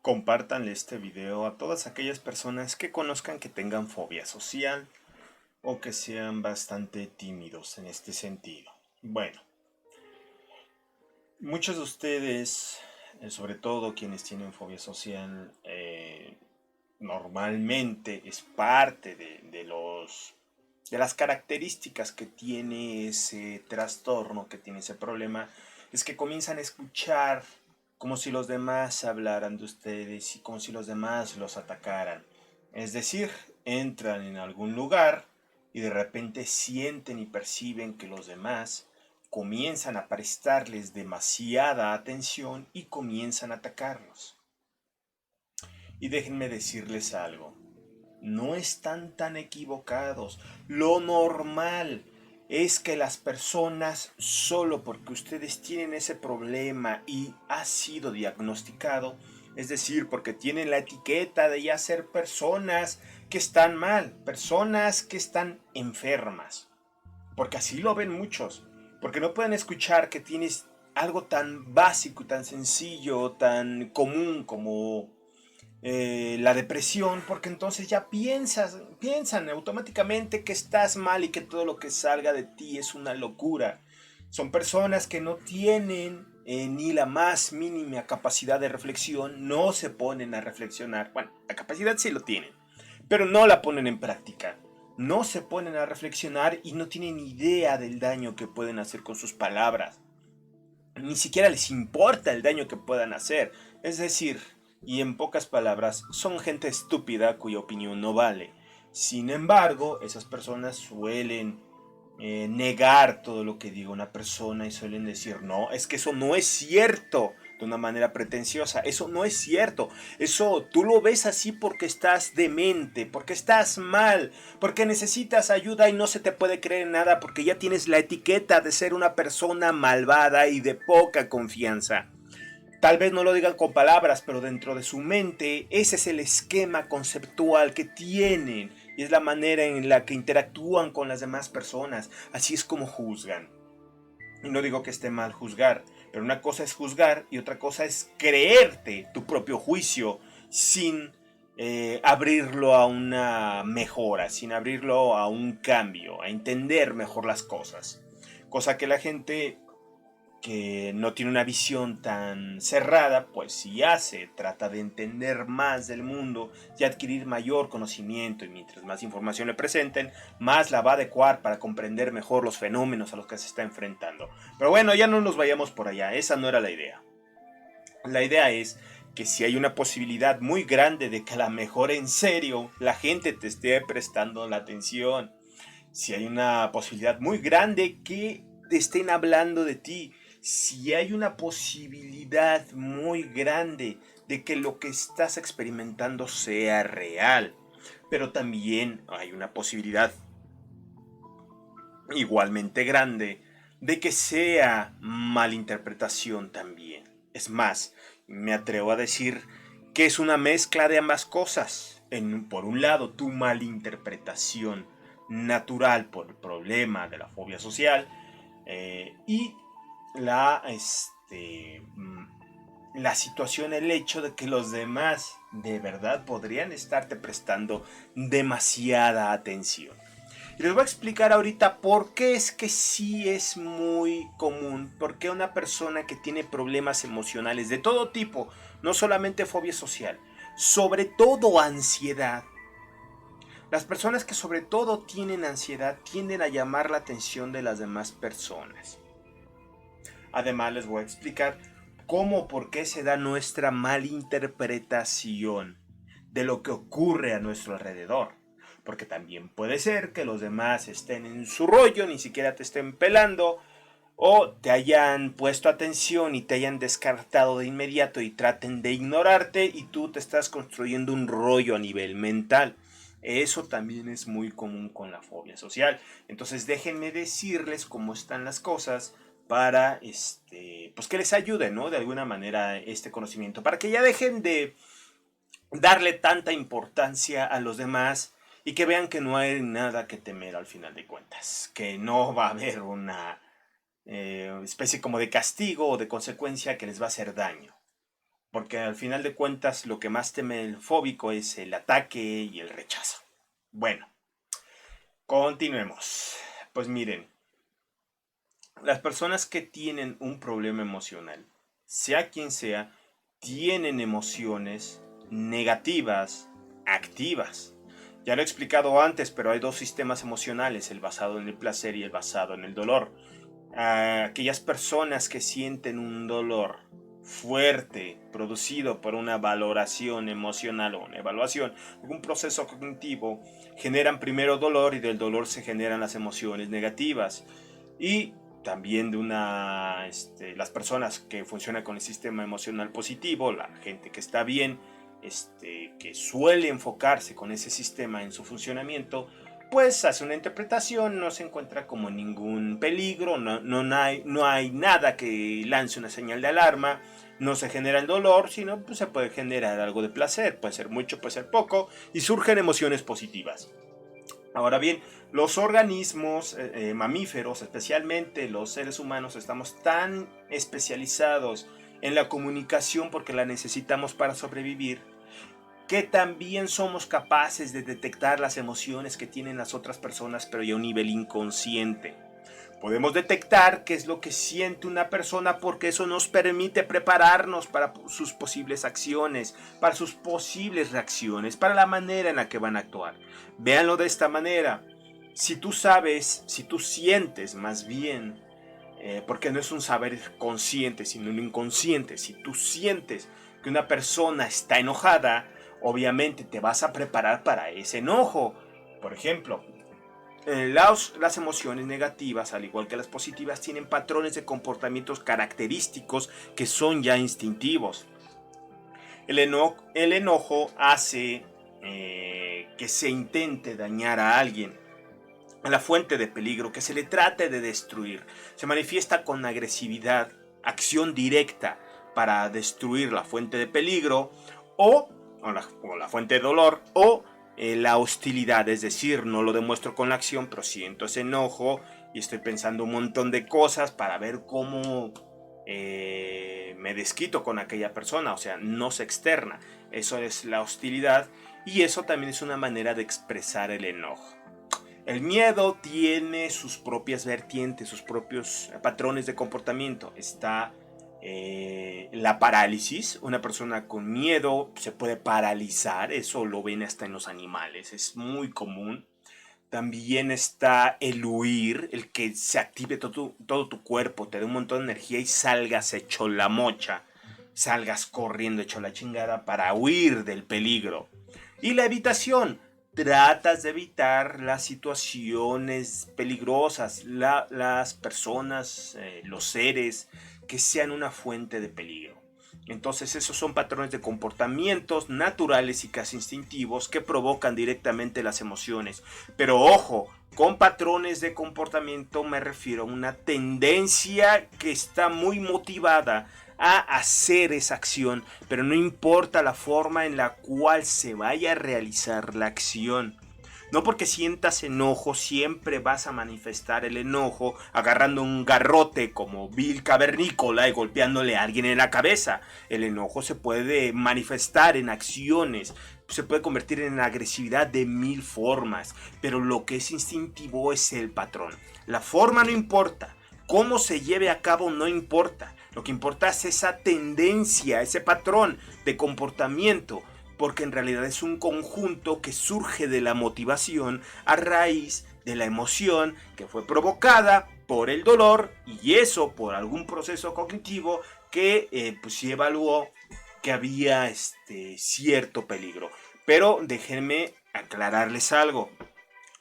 Compártanle este video a todas aquellas personas que conozcan que tengan fobia social o que sean bastante tímidos en este sentido. Bueno, muchos de ustedes, sobre todo quienes tienen fobia social, normalmente es parte de las características que tiene ese trastorno, que tiene ese problema, es que comienzan a escuchar como si los demás hablaran de ustedes y como si los demás los atacaran. Es decir, entran en algún lugar y de repente sienten y perciben que los demás comienzan a prestarles demasiada atención y comienzan a atacarlos. Y déjenme decirles algo, no están tan equivocados. Lo normal es que las personas, solo porque ustedes tienen ese problema y ha sido diagnosticado, es decir, porque tienen la etiqueta de ya ser personas que están mal, personas que están enfermas, porque así lo ven muchos, porque no pueden escuchar que tienes algo tan básico, tan sencillo, tan común como la depresión, porque entonces ya piensan automáticamente que estás mal y que todo lo que salga de ti es una locura. Son personas que no tienen ni la más mínima capacidad de reflexión, no se ponen a reflexionar. Bueno, la capacidad sí lo tienen, pero no la ponen en práctica. No se ponen a reflexionar y no tienen idea del daño que pueden hacer con sus palabras. Ni siquiera les importa el daño que puedan hacer. Es decir, y en pocas palabras, son gente estúpida cuya opinión no vale. Sin embargo, esas personas suelen negar todo lo que diga una persona y suelen decir, no, es que eso no es cierto, de una manera pretenciosa, eso no es cierto, eso tú lo ves así porque estás demente, porque estás mal, porque necesitas ayuda y no se te puede creer nada porque ya tienes la etiqueta de ser una persona malvada y de poca confianza. Tal vez no lo digan con palabras, pero dentro de su mente ese es el esquema conceptual que tienen y es la manera en la que interactúan con las demás personas. Así es como juzgan. Y no digo que esté mal juzgar, pero una cosa es juzgar y otra cosa es creerte tu propio juicio sin abrirlo a una mejora, sin abrirlo a un cambio, a entender mejor las cosas. Cosa que la gente que no tiene una visión tan cerrada, pues sí hace, trata de entender más del mundo y adquirir mayor conocimiento, y mientras más información le presenten, más la va a adecuar para comprender mejor los fenómenos a los que se está enfrentando. Pero bueno, ya no nos vayamos por allá, esa no era la idea. La idea es que si hay una posibilidad muy grande de que a lo mejor en serio la gente te esté prestando la atención, si hay una posibilidad muy grande que te estén hablando de ti, si hay una posibilidad muy grande de que lo que estás experimentando sea real, pero también hay una posibilidad igualmente grande de que sea malinterpretación también. Es más, me atrevo a decir que es una mezcla de ambas cosas. Por un lado, tu malinterpretación natural por el problema de la fobia social y la, la situación, el hecho de que los demás de verdad podrían estarte prestando demasiada atención. Y les voy a explicar ahorita por qué es que sí es muy común, por qué una persona que tiene problemas emocionales de todo tipo, no solamente fobia social, sobre todo ansiedad, las personas que sobre todo tienen ansiedad tienden a llamar la atención de las demás personas. Además les voy a explicar cómo, por qué se da nuestra malinterpretación de lo que ocurre a nuestro alrededor. Porque también puede ser que los demás estén en su rollo, ni siquiera te estén pelando, o te hayan puesto atención y te hayan descartado de inmediato y traten de ignorarte y tú te estás construyendo un rollo a nivel mental. Eso también es muy común con la fobia social. Entonces déjenme decirles cómo están las cosas para pues que les ayude, ¿no? De alguna manera este conocimiento, para que ya dejen de darle tanta importancia a los demás y que vean que no hay nada que temer al final de cuentas, que no va a haber una especie como de castigo o de consecuencia que les va a hacer daño. porque al final de cuentas lo que más teme el fóbico es el ataque y el rechazo. Bueno, continuemos. Pues miren, las personas que tienen un problema emocional, sea quien sea, tienen emociones negativas, activas. Ya lo he explicado antes, pero hay dos sistemas emocionales, el basado en el placer y el basado en el dolor. Aquellas personas que sienten un dolor fuerte producido por una valoración emocional o una evaluación, un proceso cognitivo, generan primero dolor y del dolor se generan las emociones negativas. Y también las personas que funcionan con el sistema emocional positivo, la gente que está bien, que suele enfocarse con ese sistema en su funcionamiento, pues hace una interpretación, no se encuentra como ningún peligro, no hay nada que lance una señal de alarma, no se genera el dolor, sino pues, se puede generar algo de placer, puede ser mucho, puede ser poco, y surgen emociones positivas. Ahora bien, los organismos mamíferos, especialmente los seres humanos, estamos tan especializados en la comunicación porque la necesitamos para sobrevivir, que también somos capaces de detectar las emociones que tienen las otras personas, pero ya a un nivel inconsciente. Podemos detectar qué es lo que siente una persona porque eso nos permite prepararnos para sus posibles acciones, para sus posibles reacciones, para la manera en la que van a actuar. Véanlo de esta manera. Si tú sabes, si tú sientes más bien, porque no es un saber consciente, sino un inconsciente, si tú sientes que una persona está enojada, obviamente te vas a preparar para ese enojo. Por ejemplo, las emociones negativas, al igual que las positivas, tienen patrones de comportamientos característicos que son ya instintivos. El enojo hace que se intente dañar a alguien, a la fuente de peligro, que se le trate de destruir. Se manifiesta con agresividad, acción directa para destruir la fuente de peligro o la fuente de dolor o la hostilidad, es decir, no lo demuestro con la acción, pero siento ese enojo y estoy pensando un montón de cosas para ver cómo me desquito con aquella persona, o sea, no se externa. Eso es la hostilidad y eso también es una manera de expresar el enojo. El miedo tiene sus propias vertientes, sus propios patrones de comportamiento. Está la parálisis. Una persona con miedo se puede paralizar. Eso lo ven hasta en los animales. Es muy común. También está el huir, el que se active todo tu cuerpo, te dé un montón de energía y salgas hecho la mocha. Salgas corriendo hecho la chingada para huir del peligro. Y la evitación. Tratas de evitar las situaciones peligrosas, las personas, los seres que sean una fuente de peligro. Entonces esos son patrones de comportamientos naturales y casi instintivos que provocan directamente las emociones. Pero ojo, con patrones de comportamiento me refiero a una tendencia que está muy motivada a hacer esa acción, pero no importa la forma en la cual se vaya a realizar la acción. No porque sientas enojo siempre vas a manifestar el enojo agarrando un garrote como Bill Cavernícola y golpeándole a alguien en la cabeza. El enojo se puede manifestar en acciones, se puede convertir en agresividad de mil formas, pero lo que es instintivo es el patrón. La forma no importa, cómo se lleve a cabo no importa. Lo que importa es esa tendencia, ese patrón de comportamiento, porque en realidad es un conjunto que surge de la motivación a raíz de la emoción que fue provocada por el dolor y eso por algún proceso cognitivo que pues sí evaluó que había cierto peligro. Pero déjenme aclararles algo.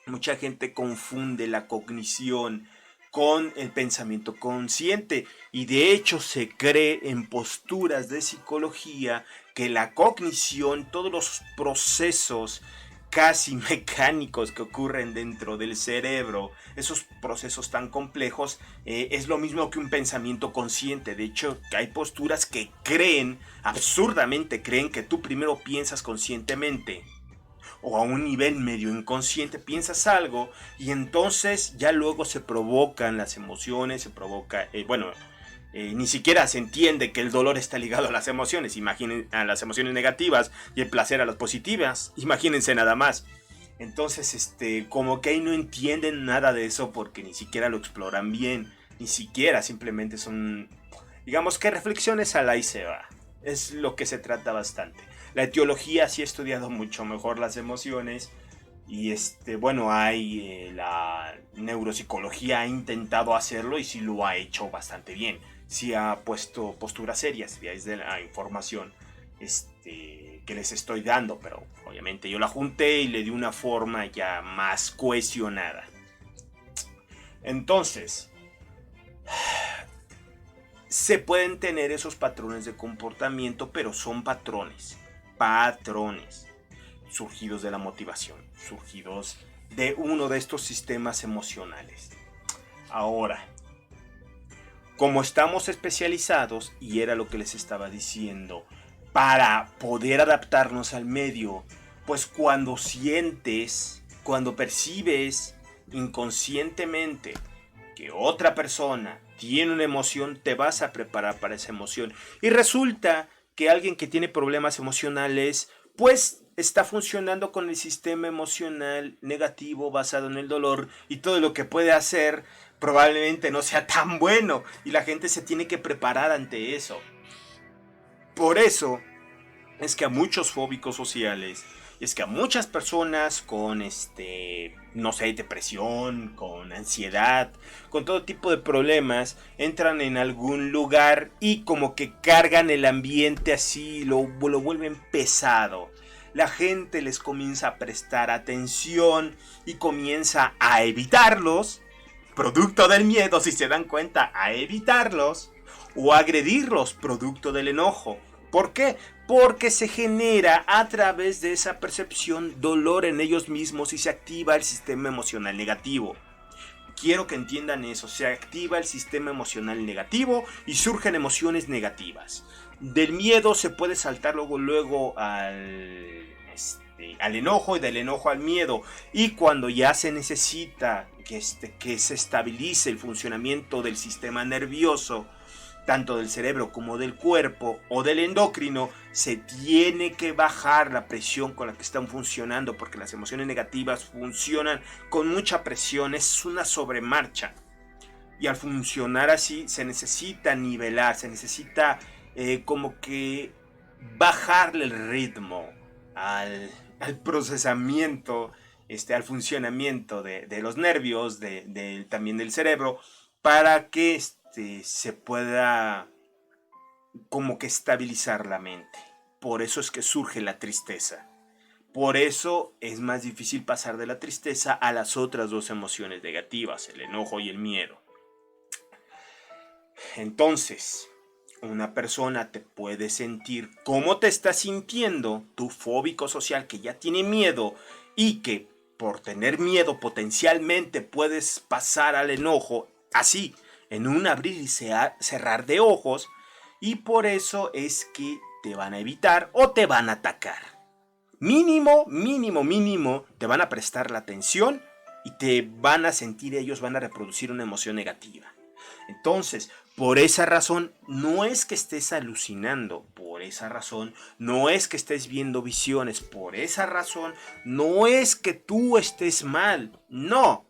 Mucha gente confunde la cognición con el pensamiento consciente y de hecho se cree en posturas de psicología que la cognición, todos los procesos casi mecánicos que ocurren dentro del cerebro, esos procesos tan complejos, es lo mismo que un pensamiento consciente. De hecho, hay posturas que creen, absurdamente creen, que tú primero piensas conscientemente o a un nivel medio inconsciente piensas algo y entonces ya luego se provocan las emociones, se provoca, Ni siquiera se entiende que el dolor está ligado a las emociones. Imaginen a las emociones negativas y el placer a las positivas. Imagínense nada más. Entonces, como que ahí no entienden nada de eso porque ni siquiera lo exploran bien. Ni siquiera, simplemente son, digamos que reflexiones al ahí se va. Es lo que se trata bastante. La etiología sí ha estudiado mucho mejor las emociones. Y bueno, la neuropsicología ha intentado hacerlo y sí lo ha hecho bastante bien. Sí ha puesto posturas serias de la información que les estoy dando, pero obviamente yo la junté y le di una forma ya más cohesionada. Entonces, se pueden tener esos patrones de comportamiento, pero son patrones surgidos de la motivación, surgidos de uno de estos sistemas emocionales. Ahora, como estamos especializados, y era lo que les estaba diciendo, para poder adaptarnos al medio, pues cuando percibes inconscientemente que otra persona tiene una emoción, te vas a preparar para esa emoción. Y resulta que alguien que tiene problemas emocionales, pues está funcionando con el sistema emocional negativo basado en el dolor, y todo lo que puede hacer probablemente no sea tan bueno, y la gente se tiene que preparar ante eso. Por eso es que a muchos fóbicos sociales, es que a muchas personas con no sé, depresión, con ansiedad, con todo tipo de problemas, entran en algún lugar y como que cargan el ambiente así, lo vuelven pesado. La gente les comienza a prestar atención y comienza a evitarlos, producto del miedo, si se dan cuenta, a evitarlos o a agredirlos, producto del enojo. ¿Por qué? Porque se genera a través de esa percepción dolor en ellos mismos y se activa el sistema emocional negativo. Quiero que entiendan eso, se activa el sistema emocional negativo y surgen emociones negativas. Del miedo se puede saltar luego al enojo, y del enojo al miedo. Y cuando ya se necesita que se estabilice el funcionamiento del sistema nervioso, tanto del cerebro como del cuerpo o del endocrino, se tiene que bajar la presión con la que están funcionando, porque las emociones negativas funcionan con mucha presión, es una sobremarcha. Y al funcionar así se necesita nivelar, se necesita como que bajarle el ritmo al procesamiento, al funcionamiento de los nervios, también del cerebro, para que se pueda como que estabilizar la mente. Por eso es que surge la tristeza. Por eso es más difícil pasar de la tristeza a las otras dos emociones negativas, el enojo y el miedo. Entonces, una persona te puede sentir cómo te estás sintiendo, tu fóbico social que ya tiene miedo y que por tener miedo potencialmente puedes pasar al enojo así, en un abrir y cerrar de ojos, y por eso es que te van a evitar o te van a atacar. Mínimo, te van a prestar la atención y te van a sentir, ellos van a reproducir una emoción negativa. Entonces, por esa razón, no es que estés alucinando, por esa razón, no es que estés viendo visiones, por esa razón, no es que tú estés mal, no.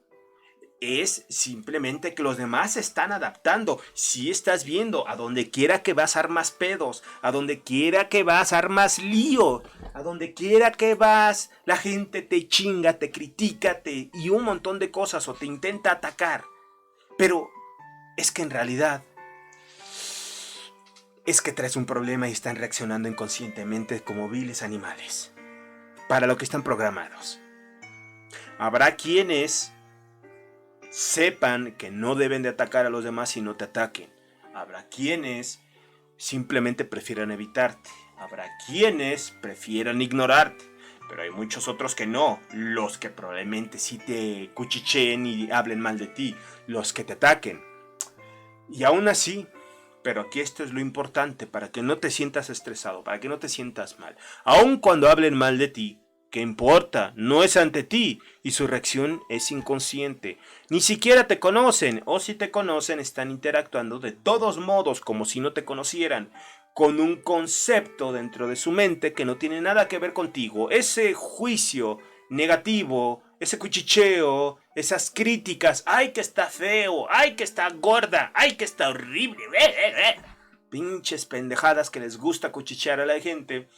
Es simplemente que los demás se están adaptando. Si estás viendo a donde quiera que vas armas pedos, a donde quiera que vas armas lío, a donde quiera que vas la gente te chinga, te critica y un montón de cosas, o te intenta atacar. Pero es que en realidad es que traes un problema y están reaccionando inconscientemente como viles animales, para lo que están programados. Habrá quienes sepan que no deben de atacar a los demás y no te ataquen. Habrá quienes simplemente prefieran evitarte. Habrá quienes prefieran ignorarte. Pero hay muchos otros que no. Los que probablemente sí te cuchicheen y hablen mal de ti. Los que te ataquen. Y aún así, pero aquí esto es lo importante, para que no te sientas estresado, para que no te sientas mal. Aun cuando hablen mal de ti, ¿Qué importa? No es ante ti y su reacción es inconsciente. Ni siquiera te conocen, o si te conocen están interactuando de todos modos como si no te conocieran, con un concepto dentro de su mente que no tiene nada que ver contigo. Ese juicio negativo, ese cuchicheo, esas críticas, ay que está feo, ay que está gorda, ay que está horrible, pinches pendejadas que les gusta cuchichear a la gente.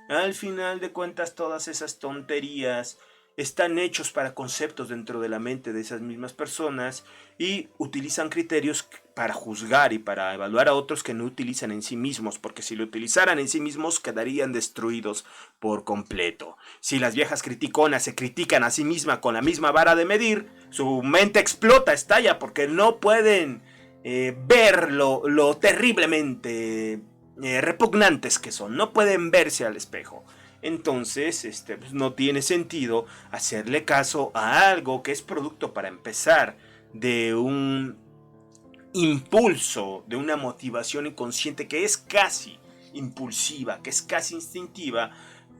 Al final de cuentas, todas esas tonterías están hechos para conceptos dentro de la mente de esas mismas personas y utilizan criterios para juzgar y para evaluar a otros que no utilizan en sí mismos, porque si lo utilizaran en sí mismos quedarían destruidos por completo. Si las viejas criticonas se critican a sí mismas con la misma vara de medir, su mente explota, estalla, porque no pueden ver lo terriblemente repugnantes que son, no pueden verse al espejo. Entonces, pues no tiene sentido hacerle caso a algo que es producto, para empezar, de un impulso, de una motivación inconsciente que es casi impulsiva, que es casi instintiva,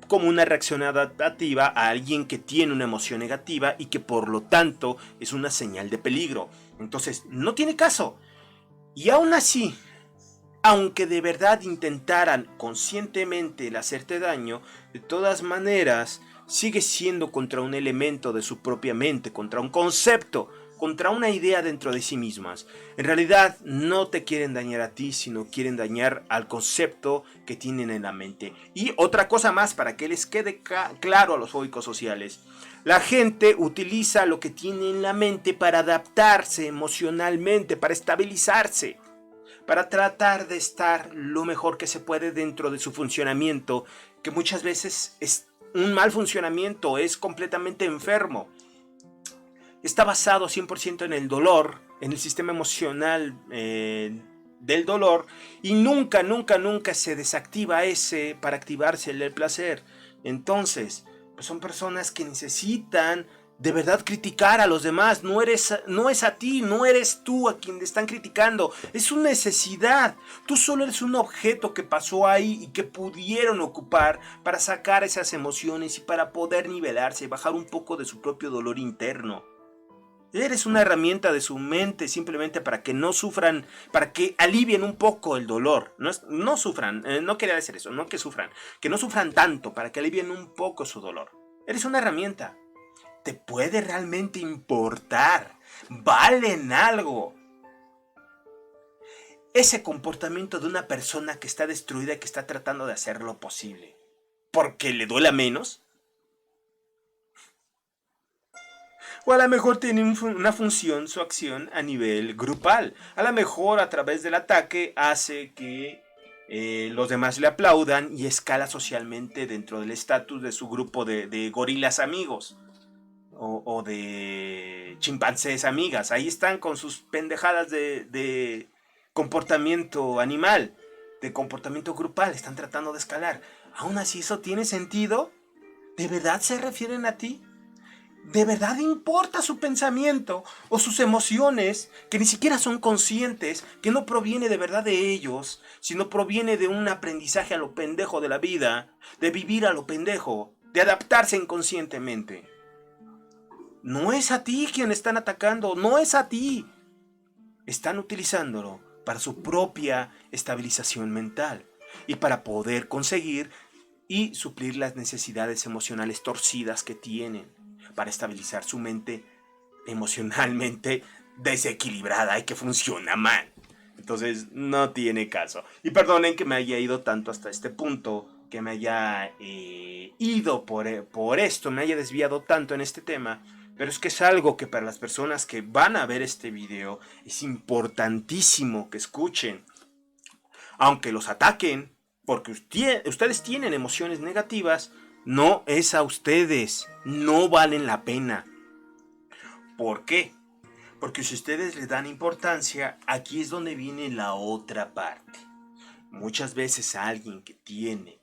como una reacción adaptativa a alguien que tiene una emoción negativa y que por lo tanto es una señal de peligro. Entonces, no tiene caso. Y aún así, aunque de verdad intentaran conscientemente el hacerte daño, de todas maneras sigue siendo contra un elemento de su propia mente, contra un concepto, contra una idea dentro de sí mismas. En realidad no te quieren dañar a ti, sino quieren dañar al concepto que tienen en la mente. Y otra cosa más para que les quede claro a los fóbicos sociales. La gente utiliza lo que tiene en la mente para adaptarse emocionalmente, para estabilizarse, para tratar de estar lo mejor que se puede dentro de su funcionamiento, que muchas veces es un mal funcionamiento, es completamente enfermo. Está basado 100% en el dolor, en el sistema emocional del dolor, y nunca, nunca, nunca se desactiva ese para activarse el placer. Entonces, pues son personas que necesitan de verdad criticar a los demás. No es a ti, no eres tú a quien le están criticando, es su necesidad. Tú solo eres un objeto que pasó ahí y que pudieron ocupar para sacar esas emociones y para poder nivelarse y bajar un poco de su propio dolor interno. Eres una herramienta de su mente simplemente para que no sufran, para que alivien un poco el dolor. No sufran, no quería decir eso, no que no sufran tanto, para que alivien un poco su dolor. Eres una herramienta. ¿Te puede realmente importar? ¿Valen algo ese comportamiento de una persona que está destruida y que está tratando de hacer lo posible? ¿Porque le duela menos? O a lo mejor tiene una función, su acción a nivel grupal. A lo mejor a través del ataque hace que los demás le aplaudan y escala socialmente dentro del estatus de su grupo de gorilas amigos. O de chimpancés amigas. Ahí están con sus pendejadas de comportamiento animal, de comportamiento grupal. Están tratando de escalar. Aún así, ¿eso tiene sentido? ¿De verdad se refieren a ti? ¿De verdad importa su pensamiento o sus emociones, que ni siquiera son conscientes, que no proviene de verdad de ellos, sino proviene de un aprendizaje a lo pendejo de la vida, de vivir a lo pendejo, de adaptarse inconscientemente? No es a ti quien están atacando, no es a ti. Están utilizándolo para su propia estabilización mental y para poder conseguir y suplir las necesidades emocionales torcidas que tienen, para estabilizar su mente emocionalmente desequilibrada y que funciona mal. Entonces no tiene caso. Y perdonen que me haya ido tanto hasta este punto, que me haya ido por esto, me haya desviado tanto en este tema. Pero es que es algo que para las personas que van a ver este video es importantísimo que escuchen. Aunque los ataquen, porque ustedes tienen emociones negativas, no es a ustedes, no valen la pena. ¿Por qué? Porque si ustedes le dan importancia, aquí es donde viene la otra parte. Muchas veces a alguien que tiene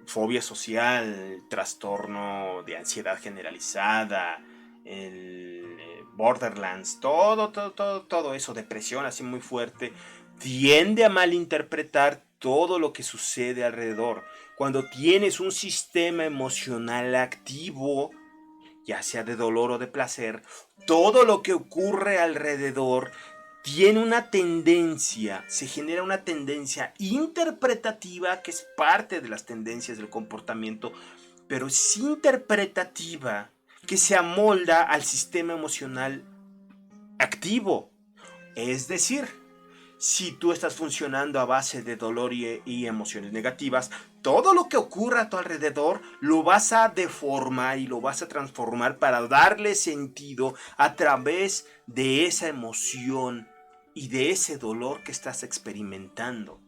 fobia social, trastorno de ansiedad generalizada, el Borderlands, todo eso, depresión así muy fuerte, tiende a malinterpretar todo lo que sucede alrededor. Cuando tienes un sistema emocional activo, ya sea de dolor o de placer, todo lo que ocurre alrededor tiene una tendencia, se genera una tendencia interpretativa que es parte de las tendencias del comportamiento, pero es interpretativa que se amolda al sistema emocional activo. Es decir, si tú estás funcionando a base de dolor y emociones negativas, todo lo que ocurra a tu alrededor lo vas a deformar y lo vas a transformar para darle sentido a través de esa emoción y de ese dolor que estás experimentando.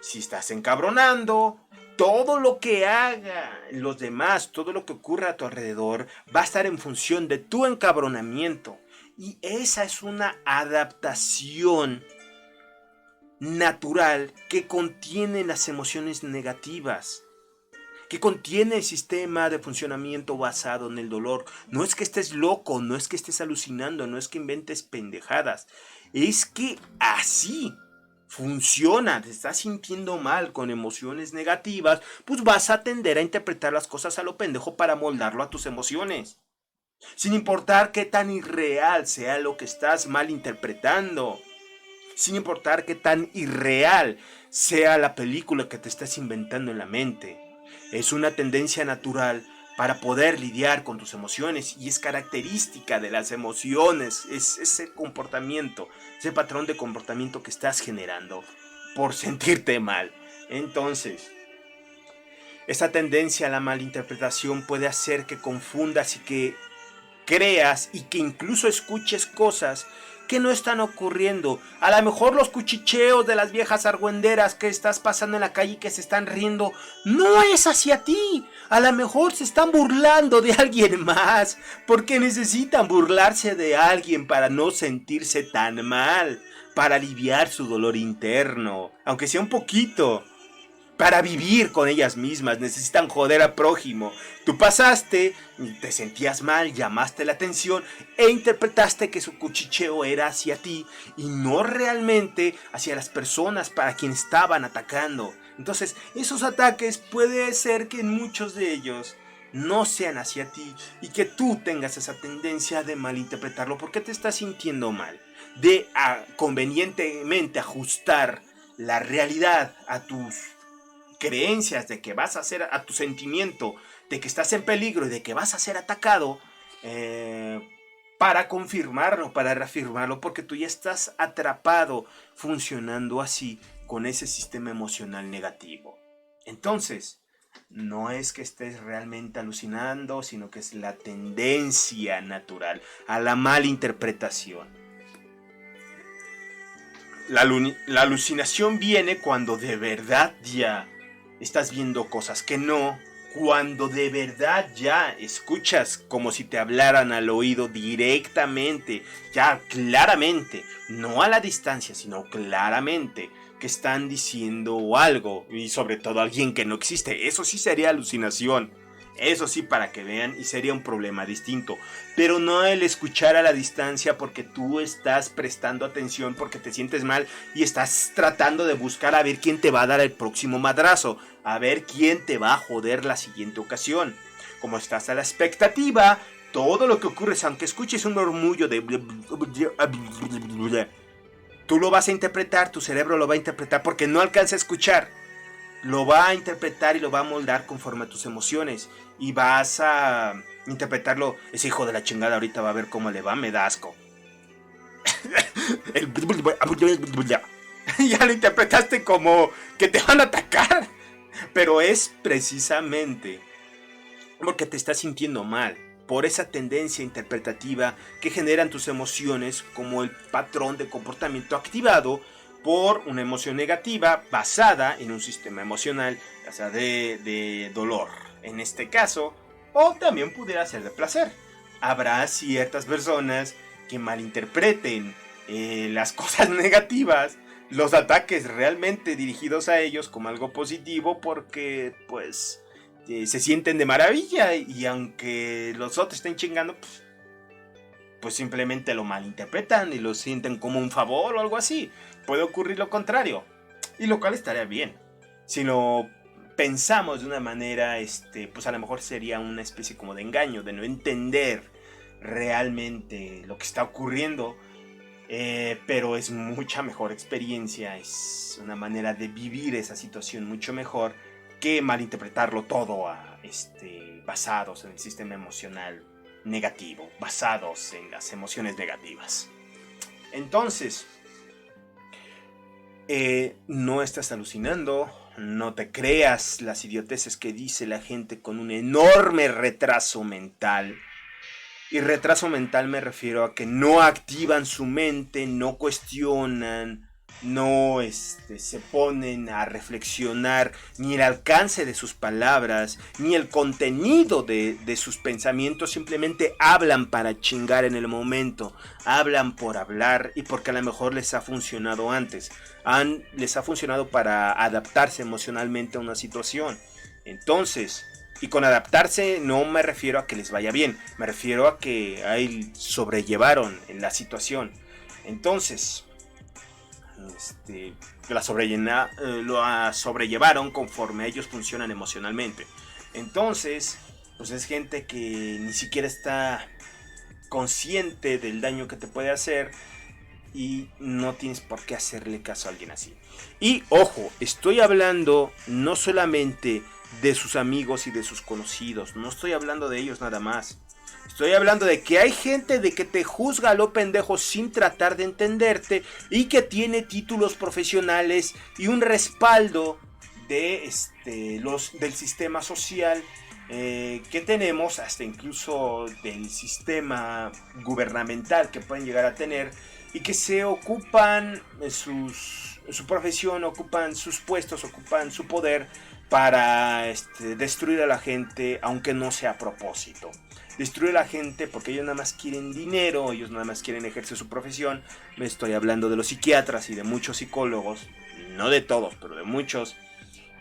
Si estás encabronando, todo lo que haga los demás, todo lo que ocurra a tu alrededor, va a estar en función de tu encabronamiento. Y esa es una adaptación natural que contiene las emociones negativas, que contiene el sistema de funcionamiento basado en el dolor. No es que estés loco, no es que estés alucinando, no es que inventes pendejadas, es que así funciona. Te estás sintiendo mal con emociones negativas, pues vas a tender a interpretar las cosas a lo pendejo para moldarlo a tus emociones, sin importar qué tan irreal sea lo que estás malinterpretando, sin importar qué tan irreal sea la película que te estás inventando en la mente. Es una tendencia natural para poder lidiar con tus emociones y es característica de las emociones, es ese comportamiento, ese patrón de comportamiento que estás generando por sentirte mal. Entonces, esa tendencia a la malinterpretación puede hacer que confundas y que creas y que incluso escuches cosas que no están ocurriendo. A lo mejor los cuchicheos de las viejas argüenderas que estás pasando en la calle y que se están riendo no es hacia ti. A lo mejor se están burlando de alguien más, porque necesitan burlarse de alguien para no sentirse tan mal, para aliviar su dolor interno, aunque sea un poquito. Para vivir con ellas mismas necesitan joder a prójimo. Tú pasaste, te sentías mal, llamaste la atención e interpretaste que su cuchicheo era hacia ti y no realmente hacia las personas para quien estaban atacando. Entonces, esos ataques puede ser que muchos de ellos no sean hacia ti y que tú tengas esa tendencia de malinterpretarlo porque te estás sintiendo mal, de convenientemente ajustar la realidad a tus creencias de que vas a ser, a tu sentimiento de que estás en peligro y de que vas a ser atacado, para confirmarlo, para reafirmarlo, porque tú ya estás atrapado funcionando así con ese sistema emocional negativo. Entonces, no es que estés realmente alucinando, sino que es la tendencia natural a la malinterpretación. La alucinación viene cuando de verdad ya estás viendo cosas que no, cuando de verdad ya escuchas como si te hablaran al oído directamente, ya claramente, no a la distancia, sino claramente, que están diciendo algo, y sobre todo alguien que no existe. Eso sí sería alucinación. Eso sí, para que vean, y sería un problema distinto. Pero no el escuchar a la distancia porque tú estás prestando atención, porque te sientes mal y estás tratando de buscar a ver quién te va a dar el próximo madrazo, a ver quién te va a joder la siguiente ocasión. Como estás a la expectativa, todo lo que ocurre, aunque escuches un murmullo de... tú lo vas a interpretar, tu cerebro lo va a interpretar porque no alcanza a escuchar. Lo va a interpretar y lo va a moldar conforme a tus emociones. Y vas a interpretarlo. Ese hijo de la chingada ahorita va a ver cómo le va, me da asco. Ya lo interpretaste como que te van a atacar. Pero es precisamente porque te estás sintiendo mal, por esa tendencia interpretativa que generan tus emociones como el patrón de comportamiento activado por una emoción negativa basada en un sistema emocional, ya sea de dolor, en este caso, o también pudiera ser de placer. Habrá ciertas personas que malinterpreten las cosas negativas, los ataques realmente dirigidos a ellos como algo positivo porque pues se sienten de maravilla y aunque los otros estén chingando, pues simplemente lo malinterpretan y lo sienten como un favor o algo así. Puede ocurrir lo contrario, y lo cual estaría bien. si lo pensamos de una manera, pues a lo mejor sería una especie como de engaño, de no entender realmente lo que está ocurriendo. Pero es mucha mejor experiencia, es una manera de vivir esa situación mucho mejor que malinterpretarlo todo basados en el sistema emocional negativo, basados en las emociones negativas. Entonces, no estás alucinando, no te creas las idioteces que dice la gente con un enorme retraso mental. Y retraso mental me refiero a que no activan su mente, no cuestionan, no se ponen a reflexionar ni el alcance de sus palabras, ni el contenido de sus pensamientos, simplemente hablan para chingar en el momento, hablan por hablar y porque a lo mejor les ha funcionado antes, les ha funcionado para adaptarse emocionalmente a una situación. Entonces, y con adaptarse no me refiero a que les vaya bien, me refiero a que ahí sobrellevaron en la situación. Entonces, la sobrellevaron conforme ellos funcionan emocionalmente. Entonces, pues es gente que ni siquiera está consciente del daño que te puede hacer y no tienes por qué hacerle caso a alguien así. Y ojo, estoy hablando no solamente de sus amigos y de sus conocidos, no estoy hablando de ellos nada más. Estoy hablando de que hay gente de que te juzga a lo pendejo sin tratar de entenderte y que tiene títulos profesionales y un respaldo de del sistema social que tenemos, hasta incluso del sistema gubernamental que pueden llegar a tener, y que se ocupan su profesión, ocupan sus puestos, ocupan su poder para destruir a la gente, aunque no sea a propósito. Destruir a la gente porque ellos nada más quieren dinero, ellos nada más quieren ejercer su profesión. Me estoy hablando de los psiquiatras y de muchos psicólogos, no de todos, pero de muchos,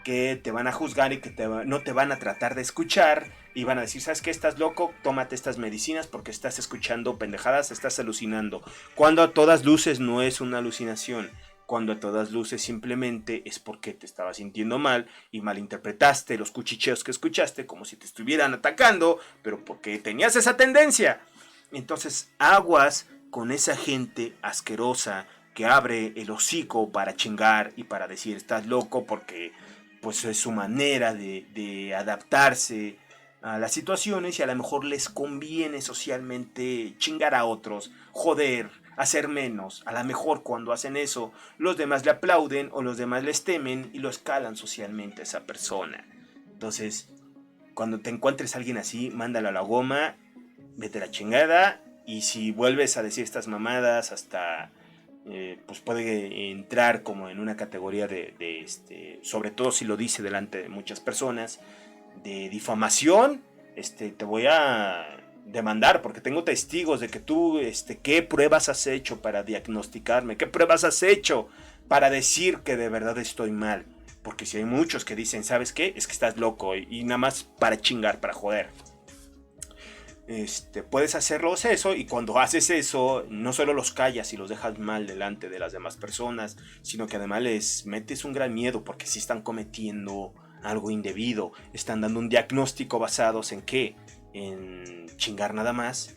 que te van a juzgar y que no te van a tratar de escuchar y van a decir, ¿sabes qué? Estás loco, tómate estas medicinas porque estás escuchando pendejadas, estás alucinando. Cuando a todas luces no es una alucinación, cuando a todas luces simplemente es porque te estabas sintiendo mal y malinterpretaste los cuchicheos que escuchaste como si te estuvieran atacando, pero porque tenías esa tendencia. Entonces, aguas con esa gente asquerosa que abre el hocico para chingar y para decir, estás loco porque pues es su manera de adaptarse a las situaciones y a lo mejor les conviene socialmente chingar a otros, joder, hacer menos. A lo mejor cuando hacen eso, los demás le aplauden o los demás les temen y lo escalan socialmente a esa persona. Entonces, cuando te encuentres a alguien así, mándalo a la goma, vete a la chingada y si vuelves a decir estas mamadas hasta pues puede entrar como en una categoría sobre todo si lo dice delante de muchas personas, de difamación. Te voy a demandar porque tengo testigos de que tú, qué pruebas has hecho para diagnosticarme, qué pruebas has hecho para decir que de verdad estoy mal. Porque si hay muchos que dicen, ¿sabes qué? Es que estás loco y nada más para chingar, para joder. Puedes hacerlos eso y cuando haces eso no solo los callas y los dejas mal delante de las demás personas, sino que además les metes un gran miedo porque si están cometiendo algo indebido, están dando un diagnóstico basados en qué, en chingar nada más,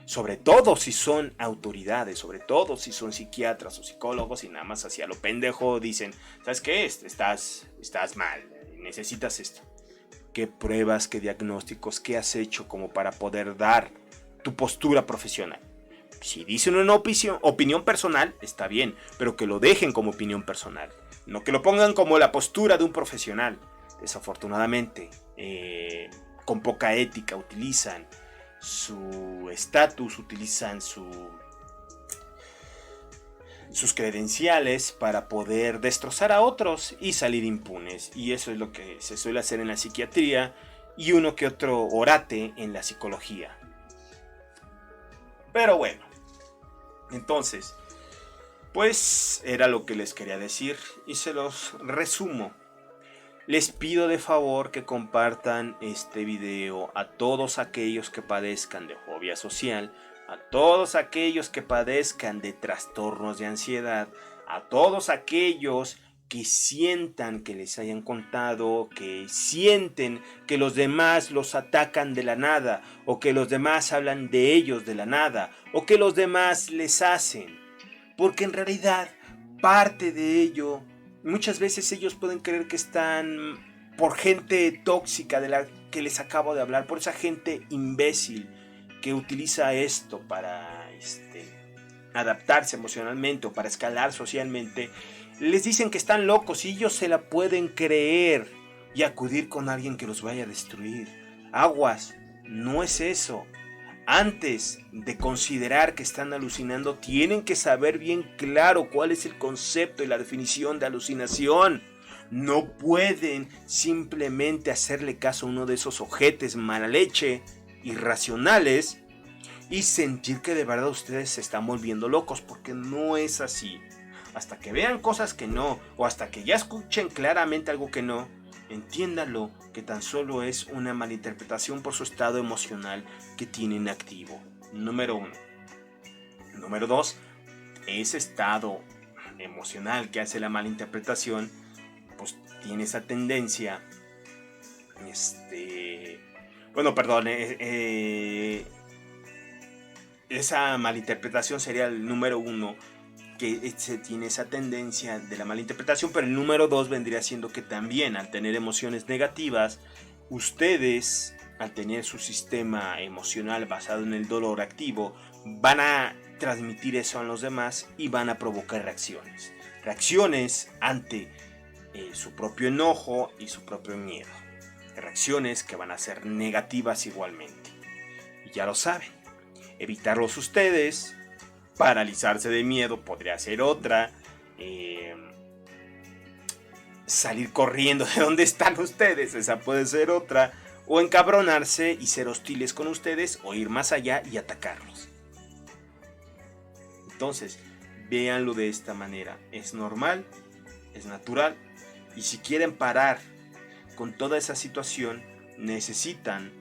sobre todo si son autoridades, sobre todo si son psiquiatras o psicólogos y nada más hacia lo pendejo dicen, ¿sabes qué? Estás mal, necesitas esto. ¿Qué pruebas, qué diagnósticos, qué has hecho como para poder dar tu postura profesional? Si dicen una opinión personal, está bien, pero que lo dejen como opinión personal, no que lo pongan como la postura de un profesional. Desafortunadamente, con poca ética utilizan su estatus, utilizan sus credenciales para poder destrozar a otros y salir impunes. Y eso es lo que se suele hacer en la psiquiatría y uno que otro orate en la psicología. Pero bueno, entonces, pues era lo que les quería decir y se los resumo. Les pido de favor que compartan este video a todos aquellos que padezcan de fobia social, a todos aquellos que padezcan de trastornos de ansiedad, a todos aquellos que sientan que les hayan contado, que sienten que los demás los atacan de la nada, o que los demás hablan de ellos de la nada, o que los demás les hacen. Porque en realidad parte de ello, muchas veces ellos pueden creer que están por gente tóxica de la que les acabo de hablar, por esa gente imbécil que utiliza esto para adaptarse emocionalmente o para escalar socialmente. Les dicen que están locos y ellos se la pueden creer y acudir con alguien que los vaya a destruir. Aguas, no es eso. Antes de considerar que están alucinando, tienen que saber bien claro cuál es el concepto y la definición de alucinación. No pueden simplemente hacerle caso a uno de esos ojetes mala leche, irracionales, y sentir que de verdad ustedes se están volviendo locos, porque no es así. Hasta que vean cosas que no, o hasta que ya escuchen claramente algo que no, entiéndanlo que tan solo es una malinterpretación por su estado emocional que tienen activo. Número 1. Número 2. Ese estado emocional que hace la malinterpretación, pues tiene esa tendencia, esa malinterpretación sería el número 1, que se tiene esa tendencia de la malinterpretación, pero el número 2 vendría siendo que también al tener emociones negativas, ustedes, al tener su sistema emocional basado en el dolor activo, van a transmitir eso a los demás y van a provocar reacciones. Reacciones ante su propio enojo y su propio miedo. Reacciones que van a ser negativas igualmente. Y ya lo saben. Evitarlos ustedes. Paralizarse de miedo podría ser otra. Salir corriendo de donde están ustedes, esa puede ser otra. O encabronarse y ser hostiles con ustedes, o ir más allá y atacarlos. Entonces, véanlo de esta manera. Es normal, es natural. Y si quieren parar con toda esa situación, necesitan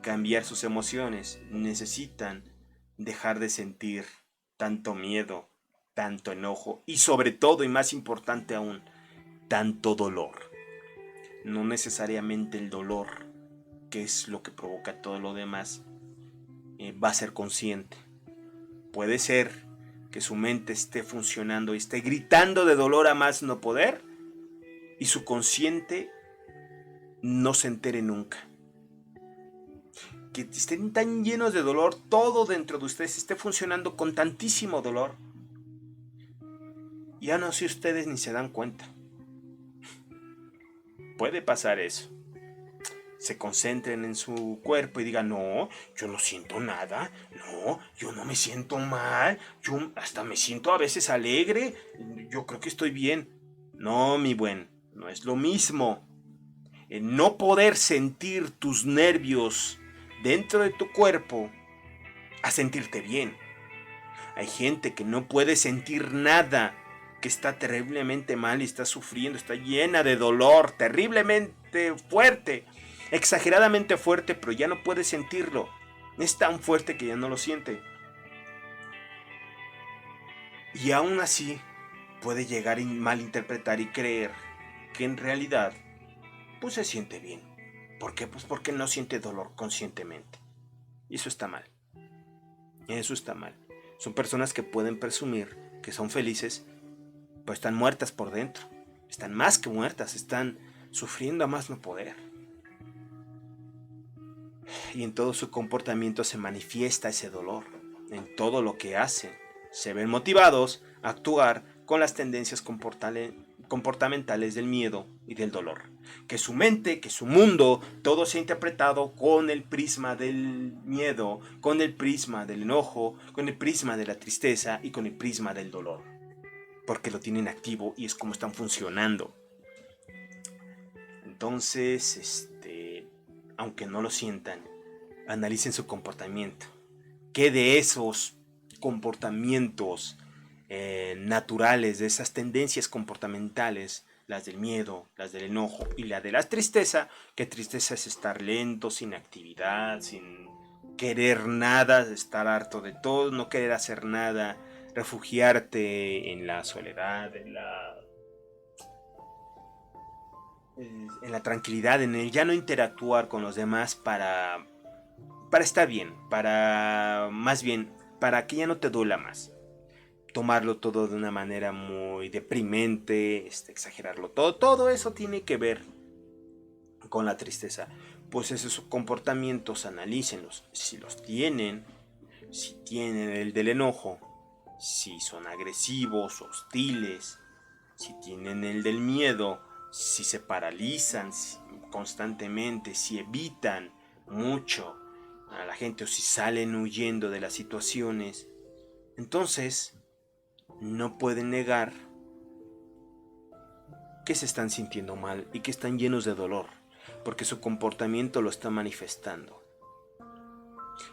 cambiar sus emociones. Necesitan dejar de sentir tanto miedo, tanto enojo y sobre todo, y más importante aún, tanto dolor. No necesariamente el dolor, que es lo que provoca todo lo demás, va a ser consciente. Puede ser que su mente esté funcionando y esté gritando de dolor a más no poder y su consciente no se entere nunca. Que estén tan llenos de dolor, todo dentro de ustedes esté funcionando con tantísimo dolor y aún así ustedes ni se dan cuenta. Puede pasar eso. Se concentren en su cuerpo y digan, no, yo no siento nada, no, yo no me siento mal, yo hasta me siento a veces alegre, yo creo que estoy bien. No, mi buen, no es lo mismo. El no poder sentir tus nervios dentro de tu cuerpo a sentirte bien. Hay gente que no puede sentir nada, que está terriblemente mal y está sufriendo, está llena de dolor, terriblemente fuerte, exageradamente fuerte, pero ya no puede sentirlo. Es tan fuerte que ya no lo siente. Y aún así puede llegar a malinterpretar y creer que en realidad pues se siente bien. ¿Por qué? Pues porque no siente dolor conscientemente. Y eso está mal. Eso está mal. Son personas que pueden presumir que son felices, pero están muertas por dentro. Están más que muertas, están sufriendo a más no poder. Y en todo su comportamiento se manifiesta ese dolor. En todo lo que hacen. Se ven motivados a actuar con las tendencias comportamentales del miedo y del dolor. Que su mente, que su mundo, todo se ha interpretado con el prisma del miedo, con el prisma del enojo, con el prisma de la tristeza y con el prisma del dolor. Porque lo tienen activo y es como están funcionando. Entonces, aunque no lo sientan, analicen su comportamiento. ¿Qué de esos comportamientos naturales, de esas tendencias comportamentales, las del miedo, las del enojo y la de la tristeza, que tristeza es estar lento, sin actividad, sin querer nada, estar harto de todo, no querer hacer nada, refugiarte en la soledad, en la tranquilidad, en el ya no interactuar con los demás para estar bien, más bien, para que ya no te duela más. Tomarlo todo de una manera muy deprimente, exagerarlo todo eso tiene que ver con la tristeza. Pues esos comportamientos analícenlos, si los tienen, si tienen el del enojo, si son agresivos, hostiles, si tienen el del miedo, si se paralizan constantemente, si evitan mucho a la gente o si salen huyendo de las situaciones, entonces no pueden negar que se están sintiendo mal y que están llenos de dolor, porque su comportamiento lo está manifestando.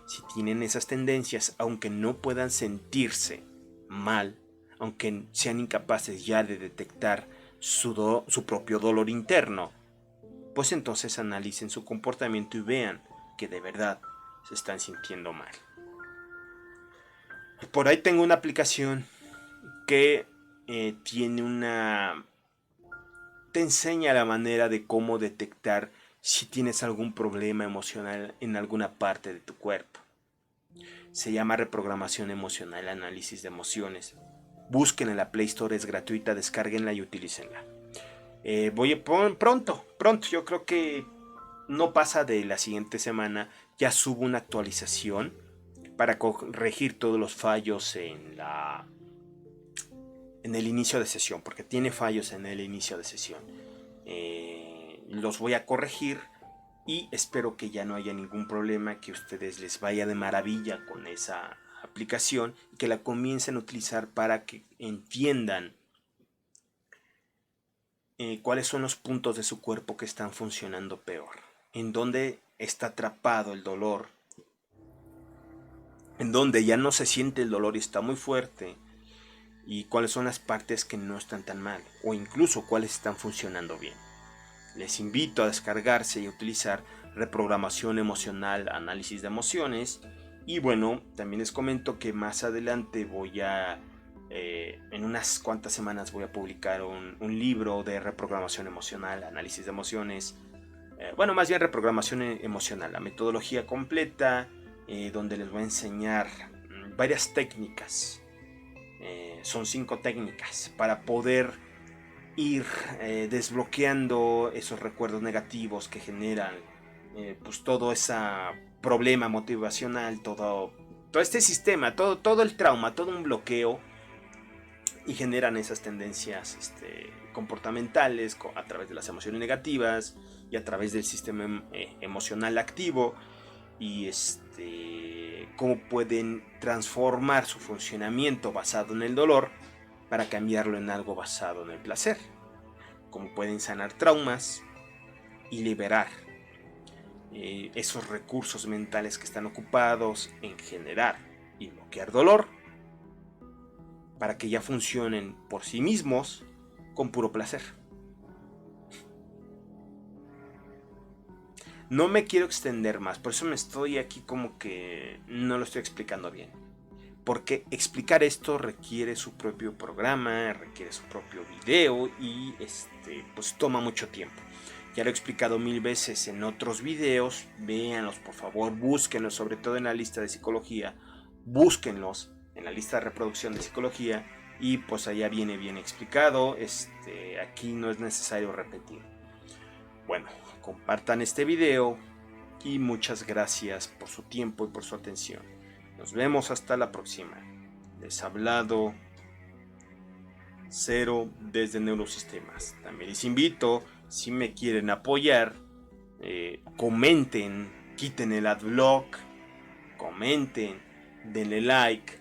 Si tienen esas tendencias, aunque no puedan sentirse mal, aunque sean incapaces ya de detectar su propio dolor interno, pues entonces analicen su comportamiento y vean que de verdad se están sintiendo mal. Por ahí tengo una aplicación que te enseña la manera de cómo detectar si tienes algún problema emocional en alguna parte de tu cuerpo. Se llama reprogramación emocional, análisis de emociones. Busquen en la Play Store, es gratuita, descárguenla y utilícenla. Pronto, yo creo que no pasa de la siguiente semana, ya subo una actualización para corregir todos los fallos en el inicio de sesión, porque tiene fallos en el inicio de sesión. Los voy a corregir y espero que ya no haya ningún problema, que a ustedes les vaya de maravilla con esa aplicación y que la comiencen a utilizar para que entiendan cuáles son los puntos de su cuerpo que están funcionando peor, en dónde está atrapado el dolor, en donde ya no se siente el dolor y está muy fuerte, y cuáles son las partes que no están tan mal, o incluso cuáles están funcionando bien. Les invito a descargarse y a utilizar reprogramación emocional, análisis de emociones. Y bueno, también les comento que más adelante en unas cuantas semanas voy a publicar un libro de reprogramación emocional, análisis de emociones. Bueno, más bien reprogramación emocional, la metodología completa, donde les voy a enseñar varias técnicas. Son 5 técnicas para poder ir desbloqueando esos recuerdos negativos que generan pues todo ese problema motivacional, todo este sistema, todo el trauma, todo un bloqueo, y generan esas tendencias comportamentales a través de las emociones negativas y a través del sistema emocional activo, y cómo pueden transformar su funcionamiento basado en el dolor para cambiarlo en algo basado en el placer, cómo pueden sanar traumas y liberar esos recursos mentales que están ocupados en generar y bloquear dolor para que ya funcionen por sí mismos con puro placer. No me quiero extender más, por eso me estoy aquí como que no lo estoy explicando bien. Porque explicar esto requiere su propio programa, requiere su propio video y pues toma mucho tiempo. Ya lo he explicado 1000 veces en otros videos, véanlos por favor, búsquenlos, sobre todo en la lista de psicología, búsquenlos en la lista de reproducción de psicología y pues allá viene bien explicado, aquí no es necesario repetir. Bueno, compartan este video y muchas gracias por su tiempo y por su atención. Nos vemos hasta la próxima. Les ha hablado Cero desde Neurosistemas. También les invito, si me quieren apoyar, comenten, quiten el adblock, comenten, denle like,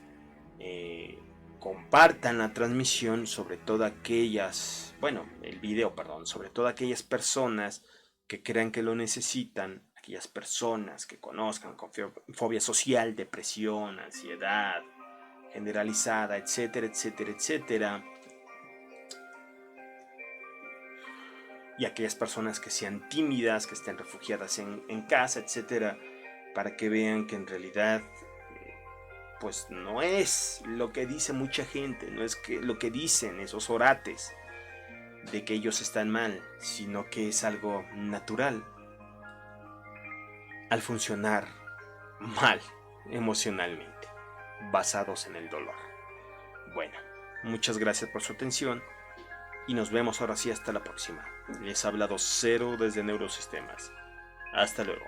compartan la transmisión, sobre todo aquellas, el video, perdón, sobre todo aquellas personas que crean que lo necesitan, aquellas personas que conozcan con fobia social, depresión, ansiedad generalizada, etcétera, etcétera, etcétera. Y aquellas personas que sean tímidas, que estén refugiadas en casa, etcétera, para que vean que en realidad pues no es lo que dice mucha gente, no es que lo que dicen esos orates de que ellos están mal, sino que es algo natural al funcionar mal emocionalmente, basados en el dolor. Bueno, muchas gracias por su atención y nos vemos ahora sí hasta la próxima. Les ha hablado Cero desde Neurosistemas. Hasta luego.